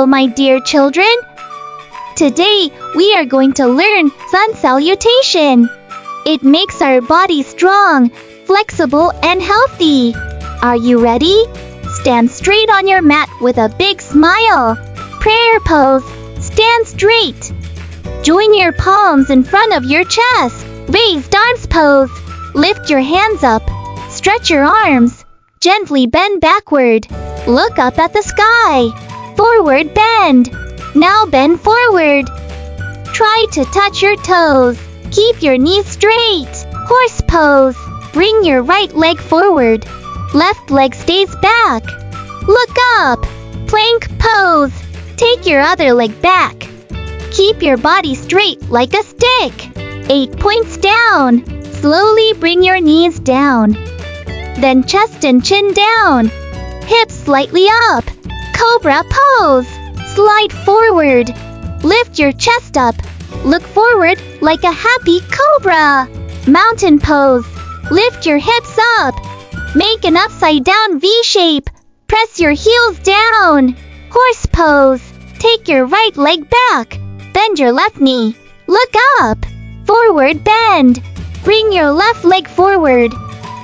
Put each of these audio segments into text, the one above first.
Hello, my dear children. Today, we are going to learn sun salutation. It makes our body strong, flexible, and healthy. Are you ready? Stand straight on your mat with a big smile. Prayer pose. Stand straight. Join your palms in front of your chest. Raised arms pose. Lift your hands up. Stretch your arms. Gently bend backward. Look up at the sky. Forward bend. Now bend forward. Try to touch your toes. Keep your knees straight. Horse pose. Bring your right leg forward. Left leg stays back. Look up. Plank pose. Take your other leg back. Keep your body straight like a stick. 8 points down. Slowly bring your knees down. Then chest and chin down. Hips slightly up. Cobra pose. Slide forward. Lift your chest up. Look forward like a happy cobra. Mountain pose. Lift your hips up. Make an upside down V shape. Press your heels down. Horse pose. Take your right leg back. Bend your left knee. Look up. Forward bend. Bring your left leg forward.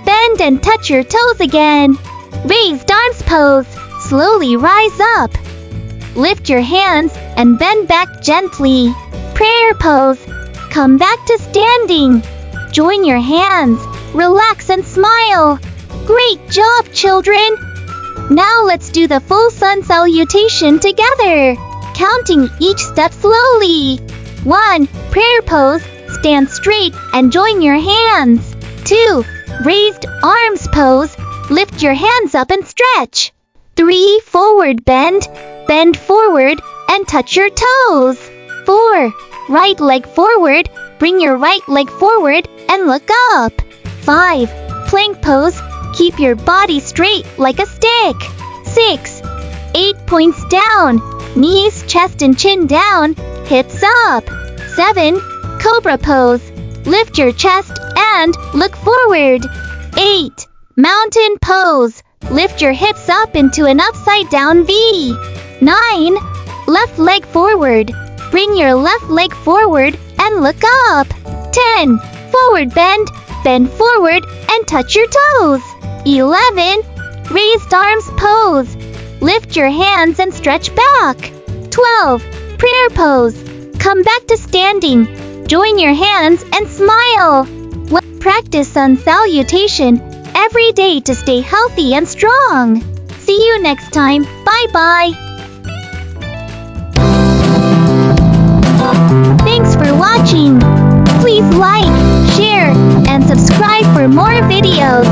Bend and touch your toes again. Raised arms pose. Slowly rise up. Lift your hands and bend back gently. Prayer pose. Come back to standing. Join your hands. Relax and smile. Great job, children! Now let's do the full sun salutation together. Counting each step slowly. 1. Prayer pose. Stand straight and join your hands. 2. Raised arms pose. Lift your hands up and stretch. 3. Forward bend. Bend forward and touch your toes. 4. Right leg forward. Bring your right leg forward and look up. 5. Plank pose. Keep your body straight like a stick. 6. 8 points down. Knees, chest, and chin down. Hips up. 7. Cobra pose. Lift your chest and look forward. 8. Mountain pose. Lift your hips up into an upside down V. 9. Left leg forward. Bring your left leg forward and look up. 10. Forward bend. Bend forward and touch your toes. 11. Raised arms pose. Lift your hands and stretch back. 12. Prayer pose. Come back to standing. Join your hands and smile. Practice sun salutation every day to stay healthy and strong. See you next time. Bye-bye. Thanks for watching. Please like, share, and subscribe for more videos.